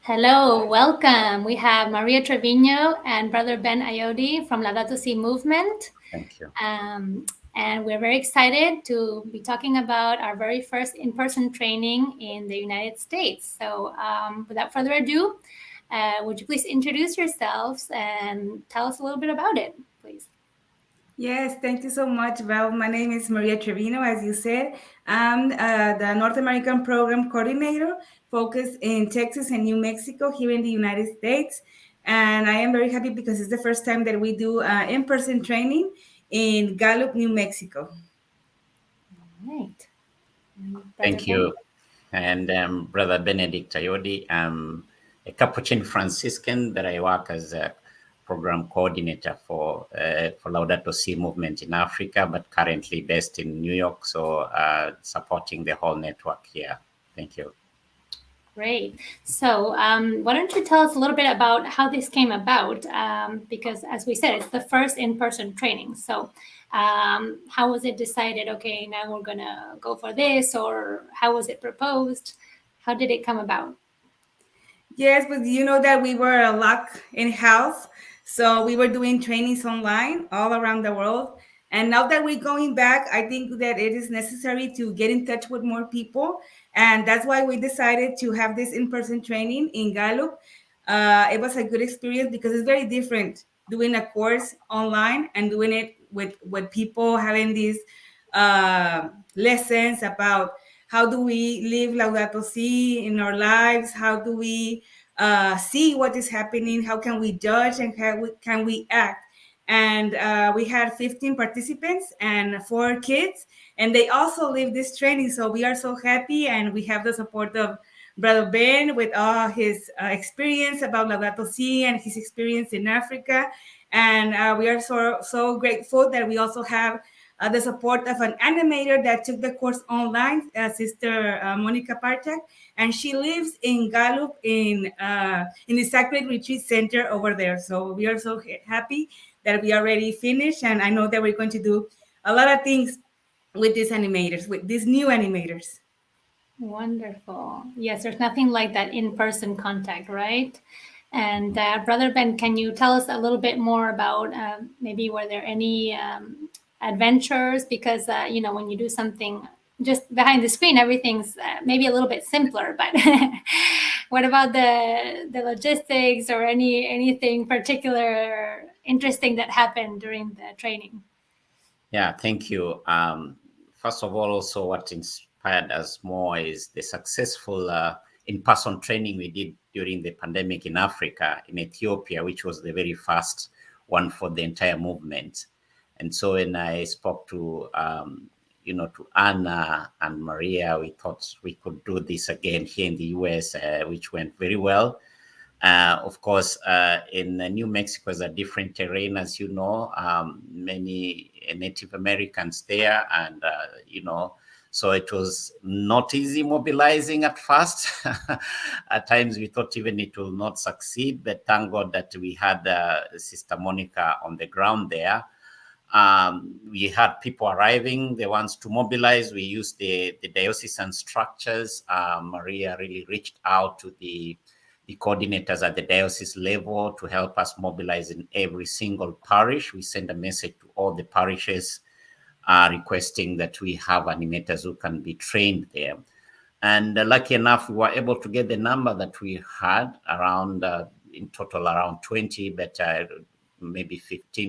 Hello, welcome. We have Maria Trevino and Brother Ben Ayodi from Laudato Si movement. Thank you. Um, and we're very excited to be talking about our very first in person training in the United States. So, without further ado, would you please introduce yourselves and tell us a little bit about it, please? Yes, thank you so much, Val. My name is Maria Trevino, as you said. I'm the North American Program Coordinator, focused in Texas and New Mexico here in the United States. And I am very happy because it's the first time that we do in-person training in Gallup, New Mexico. All right. Brother Thank Ben. you. And Brother Benedict Ayodi, I'm a Capuchin Franciscan that I work as a program coordinator for Laudato Si movement in Africa, but currently based in New York, so supporting the whole network here. Thank you. Great. So, why don't you tell us a little bit about how this came about? Because, as we said, it's the first in person training. So, how was it decided? Okay, now we're going to go for this, or how was it proposed? How did it come about? Yes, but you know that we were locked in house, so we were doing trainings online all around the world. And now that we're going back, I think that it is necessary to get in touch with more people, and that's why we decided to have this in-person training in Gallup. It was a good experience because it's very different doing a course online and doing it with people having these lessons about how do we live Laudato Si in our lives? How do we see what is happening? How can we judge and how can we act? And we had 15 participants and 4 kids, and they also live this training. So we are so happy, and we have the support of Brother Ben with all his experience about Laudato Si and his experience in Africa. And we are so grateful that we also have the support of an animator that took the course online, Sister Monica Partak, and she lives in Gallup in the Sacred Retreat Center over there. So we are so happy that we already finished, and I know that we're going to do a lot of things with these animators, with these new animators. Wonderful. Yes, there's nothing like that in person contact, right? And Brother Ben, can you tell us a little bit more about maybe were there any adventures? Because, when you do something just behind the screen, everything's maybe a little bit simpler. But what about the logistics or anything particular interesting that happened during the training? Yeah, thank you. First of all, also what inspired us more is the successful in-person training we did during the pandemic in Africa, in Ethiopia, which was the very first one for the entire movement. And so when I spoke to Anna and Maria, we thought we could do this again here in the US, which went very well. Of course, in New Mexico is a different terrain, as you know, many Native Americans there, and so it was not easy mobilizing at first. At times we thought even it will not succeed, but thank God that we had Sister Monica on the ground there. We had people arriving, the ones to mobilize. We used the diocesan structures. Maria really reached out to the coordinators at the diocese level to help us mobilize in every single parish. We send a message to all the parishes requesting that we have animators who can be trained there. And lucky enough, we were able to get the number that we had around, in total, around 20, but maybe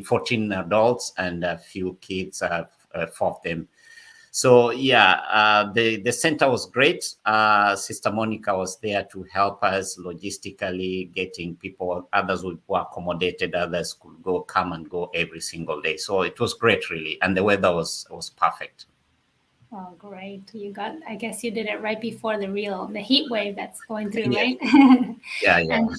14 adults and a few kids, 4 of them. So yeah, the center was great. Sister Monica was there to help us logistically, getting people. Others were accommodated. Others could come and go every single day. So it was great, really, and the weather was perfect. Oh, great. I guess you did it right before the heat wave that's going through, Yes. right? Yeah. And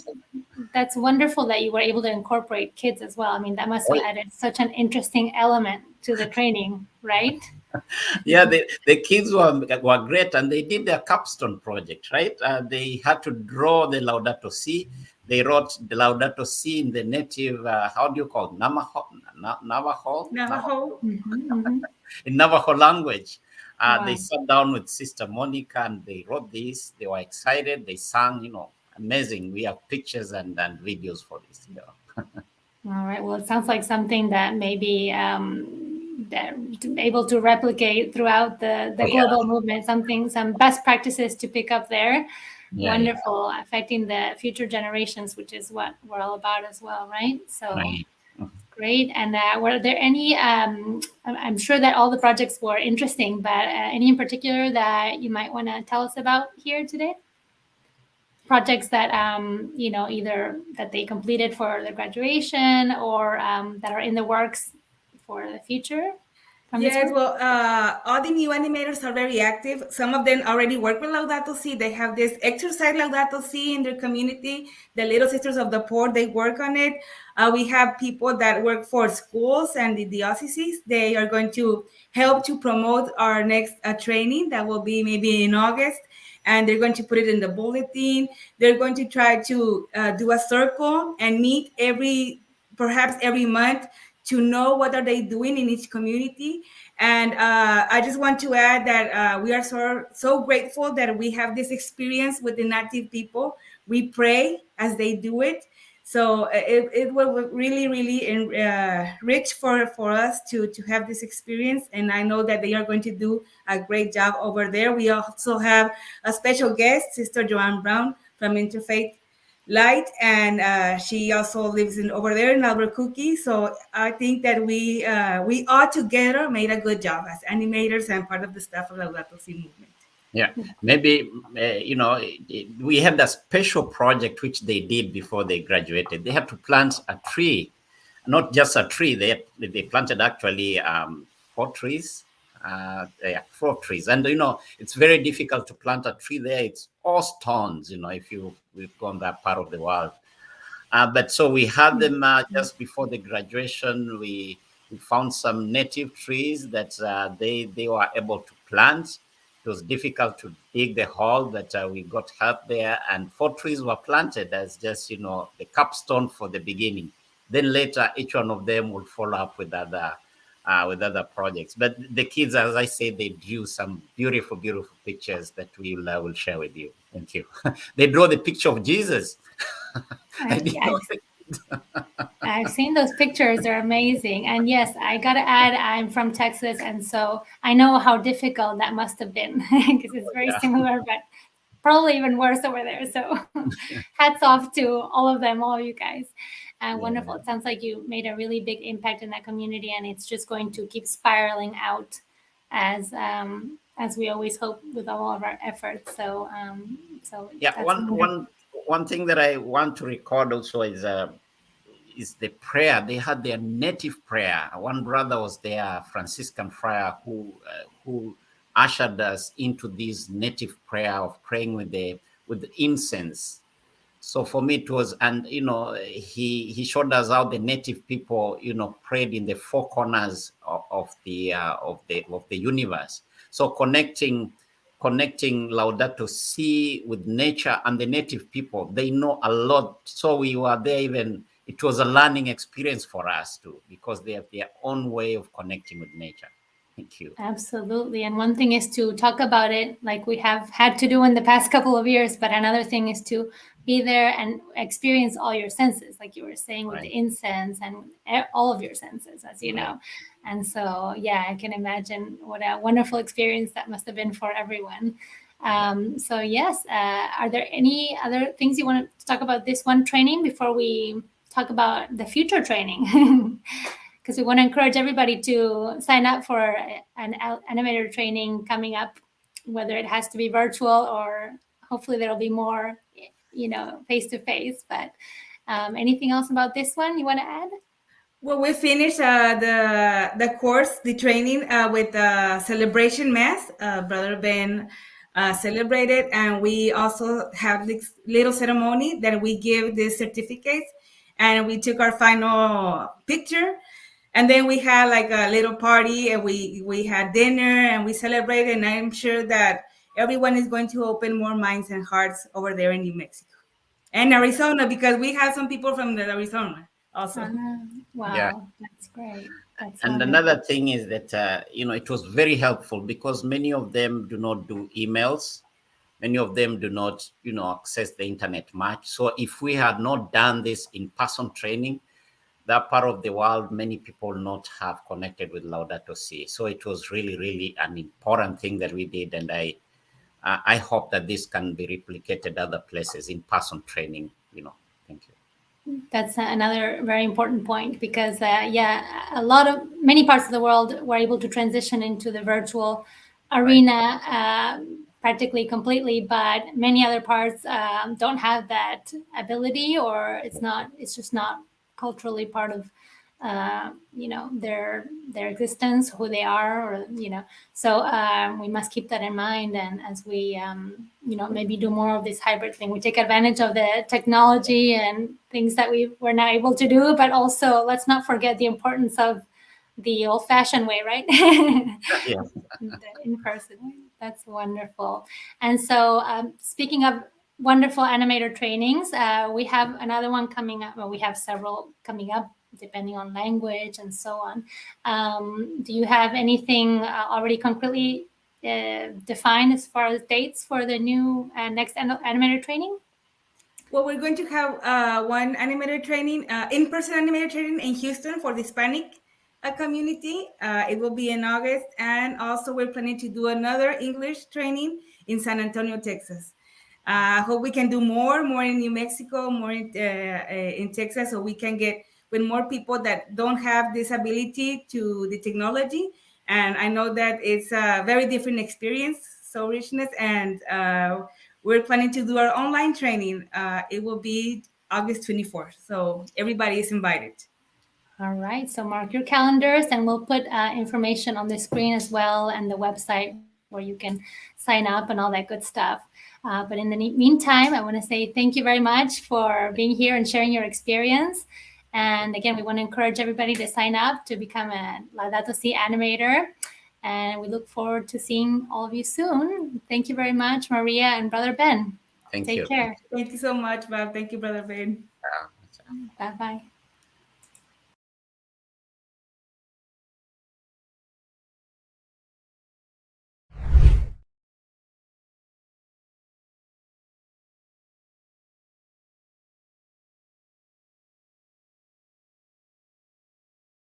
that's wonderful that you were able to incorporate kids as well. I mean, that must have added such an interesting element to the training, right? Yeah, the kids were great, and they did their capstone project, right? They had to draw the Laudato Si. They wrote the Laudato Si in the native, how do you call it? Navajo? Navajo. Mm-hmm, mm-hmm. In Navajo language. They Wow. sat down with Sister Monica and they wrote this. They were excited. They sang, amazing. We have pictures and videos for this. All right. Well, it sounds like something that maybe that able to replicate throughout the global movement. Some best practices to pick up there. Wonderful, affecting the future generations, which is what we're all about as well, right? So great. And were there any? I'm sure that all the projects were interesting, but any in particular that you might want to tell us about here today? Projects that either that they completed for the graduation or that are in the works for the future. Yes, well, all the new animators are very active. Some of them already work with Laudato Si. They have this exercise Laudato Si in their community. The Little Sisters of the Poor, they work on it. We have people that work for schools and the dioceses. They are going to help to promote our next training that will be maybe in August. And they're going to put it in the bulletin. They're going to try to do a circle and meet perhaps every month to know what are they doing in each community. And I just want to add that we are so grateful that we have this experience with inactive people. We pray as they do it. So it was really, really rich for us to have this experience. And I know that they are going to do a great job over there. We also have a special guest, Sister Joanne Brown from Interfaith Light, and she also lives over there in Albuquerque. So I think that we all together made a good job as animators and part of the staff of the Laudato Si movement. Yeah, maybe we had a special project which they did before they graduated. They had to plant a tree, not just a tree. They planted actually 4 trees. 4 trees, and it's very difficult to plant a tree there. It's all stones, if we've gone that part of the world. But so we had them just before the graduation. We found some native trees that they were able to plant. It was difficult to dig the hole, but we got help there, and 4 trees were planted as just the capstone for the beginning. Then later, each one of them will follow up with other projects. But the kids, as I said, they drew some beautiful, beautiful pictures that we will share with you. Thank you. They draw the picture of Jesus. I've seen those pictures. They're amazing. And yes, I got to add, I'm from Texas. And so I know how difficult that must have been because it's very similar, but probably even worse over there. So hats off to all of them, all of you guys. Wonderful. It sounds like you made a really big impact in that community, and it's just going to keep spiraling out as we always hope with all of our efforts. So one thing that I want to record also is the prayer. They had their native prayer. One brother was there, Franciscan friar, who ushered us into this native prayer of praying with the incense. So for me it was, and he showed us how the native people prayed in the 4 corners of the universe. So connecting Laudato Si with nature and the native people, they know a lot. So we were there, even it was a learning experience for us too, because they have their own way of connecting with nature. Thank you. Absolutely. And one thing is to talk about it like we have had to do in the past couple of years, but another thing is to be there and experience all your senses, like you were saying, with the incense and all of your senses, as you know. And so, I can imagine what a wonderful experience that must have been for everyone. So yes, are there any other things you want to talk about this one training before we talk about the future training? Because we want to encourage everybody to sign up for an animator training coming up, whether it has to be virtual or hopefully there'll be more, face-to-face. But anything else about this one you want to add? Well, we finished the course, the training with the celebration mass. Brother Ben celebrated, and we also have this little ceremony that we give the certificates, and we took our final picture. And then we had like a little party, and we had dinner, and we celebrated. And I'm sure that everyone is going to open more minds and hearts over there in New Mexico and Arizona, because we have some people from Arizona also. Wow, that's great. And another thing is that it was very helpful because many of them do not do emails. Many of them do not, access the internet much. So if we had not done this in-person training, that part of the world, many people not have connected with Laudato Si. So it was really, really an important thing that we did. And I hope that this can be replicated other places, in-person training, Thank you. That's another very important point because, many parts of the world were able to transition into the virtual arena practically completely, but many other parts don't have that ability, or it's just not culturally part of their existence, who they are, or so we must keep that in mind. And as we maybe do more of this hybrid thing, we take advantage of the technology and things that we were not able to do, but also let's not forget the importance of the old-fashioned way, right? Yeah. In person way. That's wonderful. And so speaking of wonderful animator trainings, we have another one coming up. Well, we have several coming up depending on language and so on. Do you have anything already concretely defined as far as dates for the new next animator training? Well, we're going to have one animator training, in-person animator training in Houston for the Hispanic community. It will be in August. And also we're planning to do another English training in San Antonio, Texas. I hope we can do more in New Mexico, more in Texas, so we can get with more people that don't have this ability to the technology. And I know that it's a very different experience, so richness. And we're planning to do our online training. It will be August 24th. So everybody is invited. All right, so mark your calendars, and we'll put information on the screen as well, and the website where you can sign up and all that good stuff. But in the meantime, I want to say thank you very much for being here and sharing your experience. And again, we want to encourage everybody to sign up to become a Laudato Si animator. And we look forward to seeing all of you soon. Thank you very much, Maria and Brother Ben. Thank Take you. care. Thank you so much, Bob. Thank you, Brother Ben. Bye-bye.